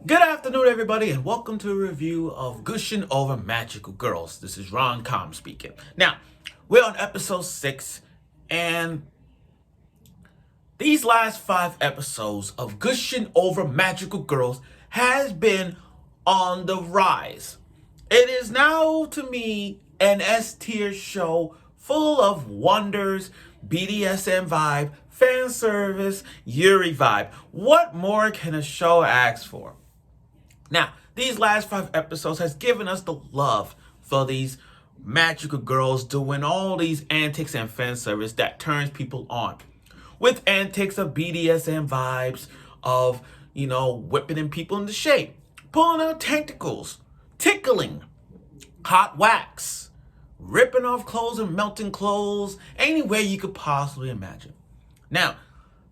Good afternoon, everybody, and welcome to a review of Gushing over Magical Girls. This is Ron Com speaking. Now, we're on episode 6, and these last 5 episodes of Gushing over Magical Girls has been on the rise. It is now, to me, an S-tier show full of wonders, BDSM vibe, fan service, Yuri vibe. What more can a show ask for? Now, these last 5 episodes has given us the love for these magical girls doing all these antics and fan service that turns people on. With antics of BDSM vibes, of, whipping people into shape, pulling out tentacles, tickling, hot wax, ripping off clothes and melting clothes, any way you could possibly imagine. Now,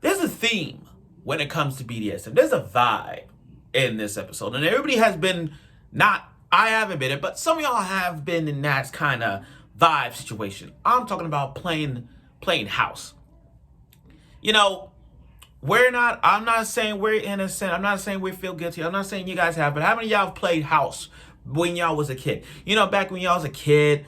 there's a theme when it comes to BDSM. There's a vibe in this episode, and everybody has been I haven't been it, but some of y'all have been in that kind of vibe situation. I'm talking about playing house. I'm not saying we're innocent. I'm not saying we feel guilty. I'm not saying you guys have, but how many of y'all have played house when y'all was a kid? Back when y'all was a kid,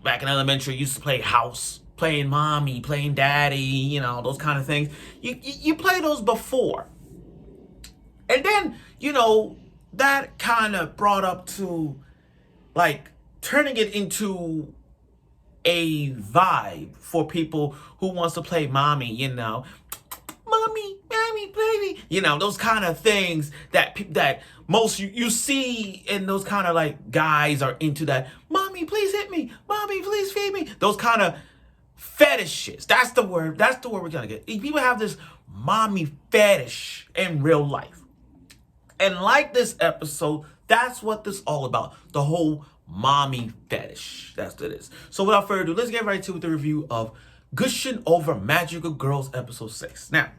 back in elementary, you used to play house, playing mommy, playing daddy, those kind of things. You play those before. And then, that kind of brought up to, turning it into a vibe for people who wants to play mommy, mommy, baby, those kind of things that most you see, and those kind of guys are into that. Mommy, please hit me. Mommy, please feed me. Those kind of fetishes. That's the word we're gonna get. People have this mommy fetish in real life. And like this episode, that's what this is all about. The whole mommy fetish. That's what it is. So without further ado, let's get right to the review of Gushing over Magical Girls episode 6. Now,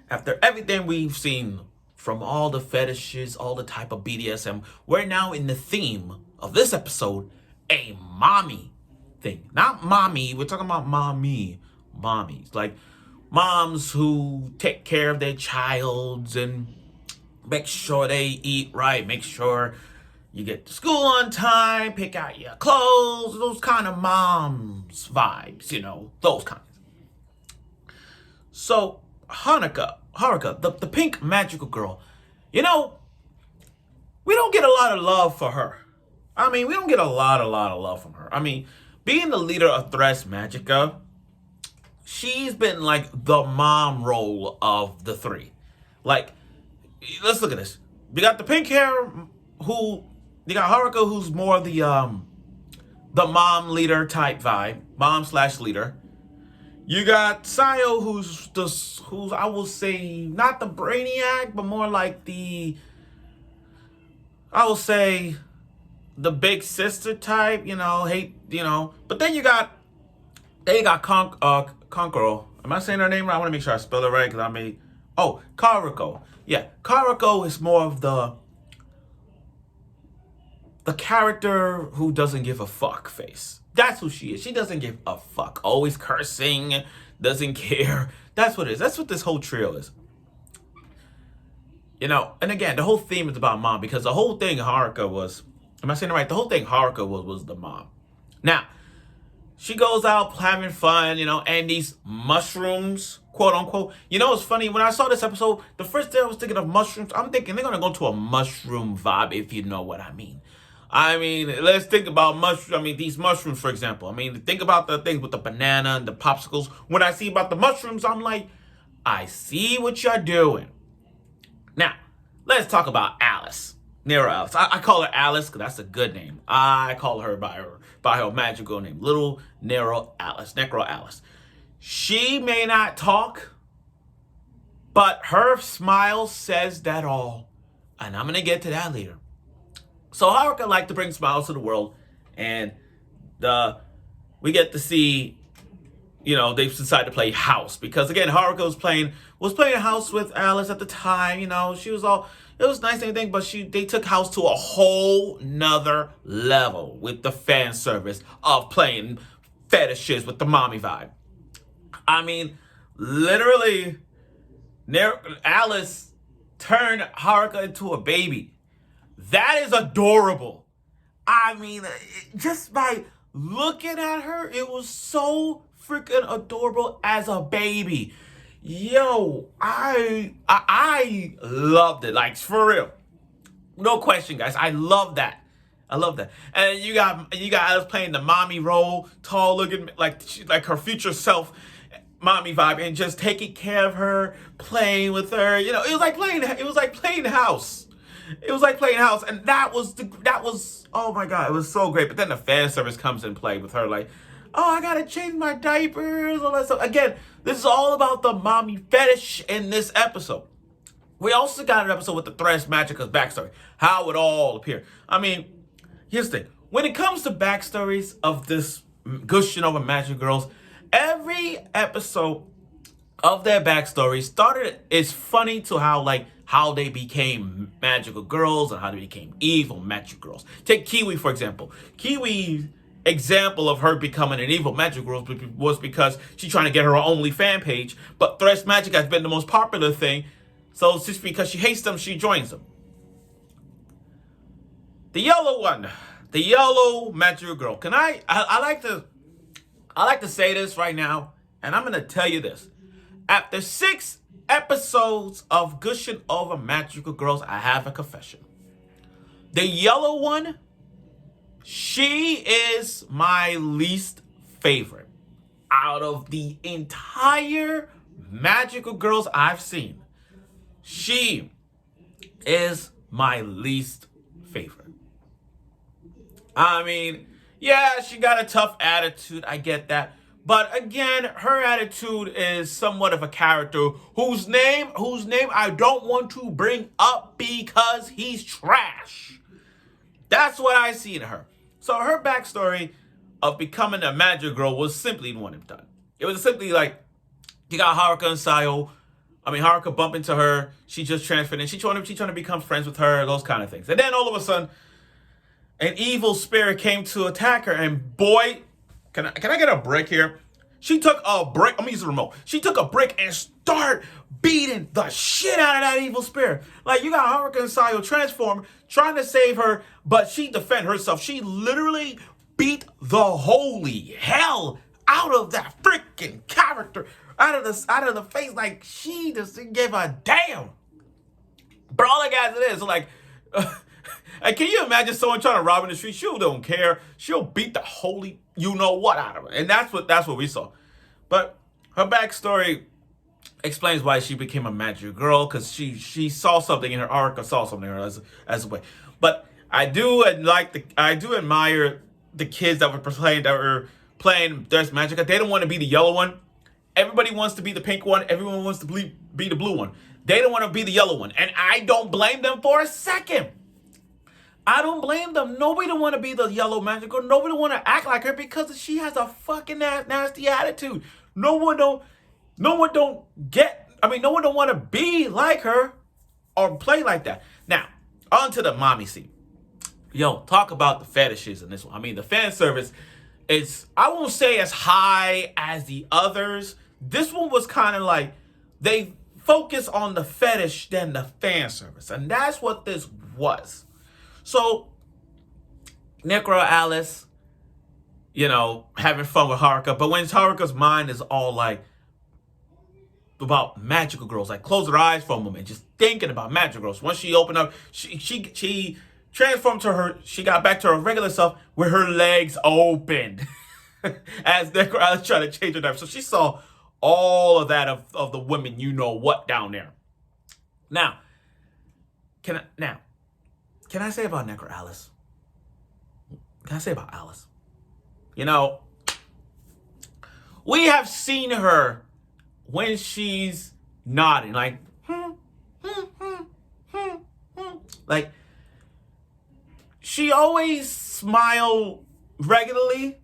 after everything we've seen from all the fetishes, all the type of BDSM, we're now in the theme of this episode, a mommy thing. Not mommy, we're talking about mommy. Mommies. Like moms who take care of their childs and make sure they eat right, make sure you get to school on time, pick out your clothes, those kind of moms vibes, those kinds. So, Haruka, the pink magical girl, we don't get a lot of love for her. We don't get a lot of love from her. Being the leader of Thresh Magica, she's been the mom role of the 3. Let's look at this. We got the pink hair, you got Haruka, who's more the mom leader type vibe, mom/leader. You got Sayo, who's I will say not the brainiac, but more like I will say the big sister type, But then you got Kankuro. Am I saying her name right? I want to make sure I spell it right because Kaoruko. Yeah, Kaoruko is more of the character who doesn't give a fuck face. That's who she is. She doesn't give a fuck. Always cursing, doesn't care. That's what it is. That's what this whole trio is. And again, the whole theme is about mom, because the whole thing Haruka was, am I saying it right? The whole thing Haruka was the mom. Now, she goes out having fun, and these mushrooms, quote unquote. It's funny, when I saw this episode, the first day I was thinking of mushrooms, I'm thinking they're going to go to a mushroom vibe, if you know what I mean. Let's think about these mushrooms, for example. Think about the things with the banana and the popsicles. When I see about the mushrooms, I'm like, I see what you're doing. Now, let's talk about Alice. Nero Alice. I call her Alice because that's a good name. I call her by her magical name, Little Nero Alice, Necro Alice. She may not talk, but her smile says that all. And I'm going to get to that later. So Haruka liked to bring smiles to the world, and we get to see, they've decided to play house, because again, Haruka was playing house with Alice at the time. She was it was nice and everything, but they took house to a whole nother level with the fan service of playing fetishes with the mommy vibe. Literally, Alice turn Haruka into a baby. That is adorable. I mean, just by looking at her, it was so freaking adorable as a baby. Yo, I loved it. Like, for real. No question, guys. I love that. I love that. And you got Alice playing the mommy role, tall looking, like her future self, mommy vibe, and just taking care of her, playing with her. You know, it was like playing house. It was like playing house, and that was oh my god, it was so great. But then the fan service comes in play with her, like, oh, I gotta change my diapers, all that stuff. Again, this is all about the mommy fetish in this episode. We also got an episode with the Thresh Magica's backstory, how it all appeared. I mean, here's the thing. When it comes to backstories of this Gushing over Magic Girls, every episode of their backstory started, it's funny to how they became magical girls and how they became evil magic girls. Take Kiwi, for example. Kiwi's example of her becoming an evil magic girl was because she's trying to get her only fan page, but Thresh Magic has been the most popular thing, so just because she hates them, she joins them. The yellow one, the yellow magical girl. I like to say this right now, and I'm gonna tell you this. After 6 episodes of Gushing over Magical Girls, I have a confession. The yellow one, she is my least favorite. Out of the entire Magical Girls I've seen, she is my least favorite. I mean, yeah, she got a tough attitude, I get that. But again, her attitude is somewhat of a character whose name I don't want to bring up because he's trash. That's what I see in her. So her backstory of becoming a magic girl was simply one and done. It was simply like, you got Haruka and Sayo. I mean, Haruka bumped into her. She just transferred and she's trying to become friends with her, those kind of things. And then all of a sudden, an evil spirit came to attack her, and boy, can I get a break here? She took a brick. I'm gonna use the remote. She took a brick and started beating the shit out of that evil spirit. Like, you got Haruka and Sayo transform, trying to save her, but she defended herself. She literally beat the holy hell out of that freaking character, out of the face. Like, she just didn't give a damn. But all I got it is like. And can you imagine someone trying to rob in the street? She don't care. She'll beat the holy you-know-what out of her. And that's what we saw. But her backstory explains why she became a magic girl, because she saw something in her, Haruka saw something in her as a way. But I do admire the kids that were playing Thresh Magica. They don't want to be the yellow one. Everybody wants to be the pink one. Everyone wants to be the blue one. They don't want to be the yellow one. And I don't blame them for a second. I don't blame them. Nobody don't want to be the yellow magic girl. Nobody want to act like her because she has a fucking nasty attitude. No one don't want to be like her or play like that. Now, on to the mommy scene. Yo, talk about the fetishes in this one. I mean, the fan service is, I won't say as high as the others. This one was kind of like, they focus on the fetish than the fan service. And that's what this was. So, Necro Alice, having fun with Haruka. But when Haruka's mind is all like about magical girls, like close her eyes for a moment, just thinking about magical girls. Once she opened up, she transformed to her, she got back to her regular self with her legs opened. As Necro Alice tried to change her diaper. So she saw all of that of the women what down there. Now, can I say about Necro Alice? Can I say about Alice? We have seen her when she's nodding, like, like, she always smile regularly,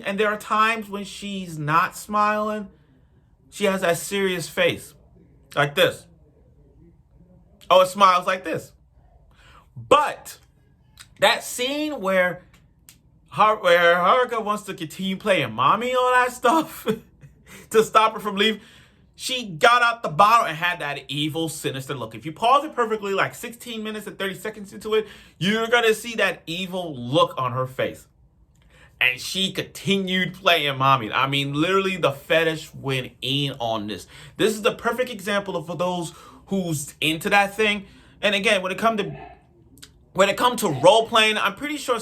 and there are times when she's not smiling. She has that serious face, like this. Oh, it smiles like this. But that scene where Haruka wants to continue playing mommy, all that stuff, to stop her from leaving, She got out the bottle and had that evil, sinister look. If you pause it perfectly, like 16 minutes and 30 seconds into it, you're going to see that evil look on her face. And she continued playing mommy. I mean, literally the fetish went in on this. This is the perfect example of for those who's into that thing. And again, when it comes to role playing, I'm pretty sure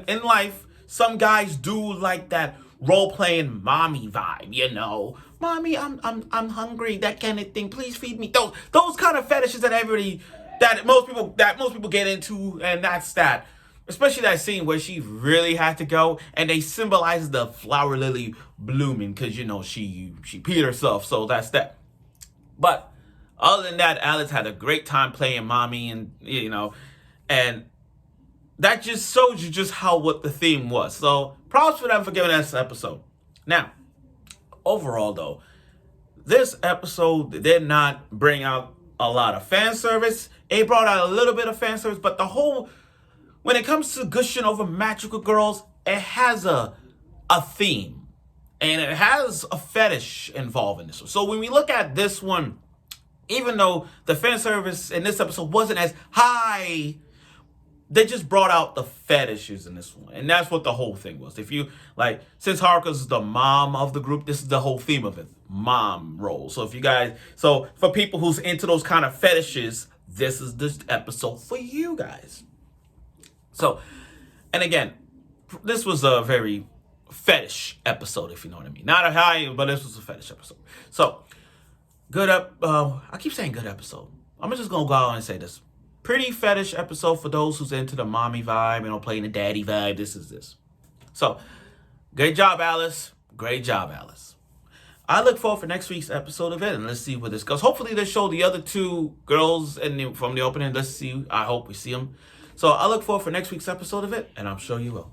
in life, some guys do like that role playing mommy vibe, you know. Mommy, I'm hungry, that kind of thing. Please feed me. Those kind of fetishes that most people get into, and that's that. Especially that scene where she really had to go, and they symbolize the flower lily blooming because you know she peed herself, so that's that. But other than that, Alice had a great time playing mommy, and you know, and that just shows you just what the theme was. So props for them for giving us an episode. Now, overall though, this episode did not bring out a lot of fan service. It brought out a little bit of fan service, but when it comes to gushing over magical girls, it has a theme. And it has a fetish involved in this one. So when we look at this one, even though the fan service in this episode wasn't as high, they just brought out the fetishes in this one. And that's what the whole thing was. Since Haruka's the mom of the group, this is the whole theme of it. Mom role. So for people who's into those kind of fetishes, this is this episode for you guys. So, and again, this was a very fetish episode, if you know what I mean. Not a high, but this was a fetish episode. So, I keep saying good episode. I'm just going to go out and say this. Pretty fetish episode for those who's into the mommy vibe, playing the daddy vibe. This is this. So, great job, Alice. Great job, Alice. I look forward for next week's episode of it, and let's see where this goes. Hopefully, they show the other two girls from the opening. Let's see. I hope we see them. So I look forward for next week's episode of it, and I'm sure you will.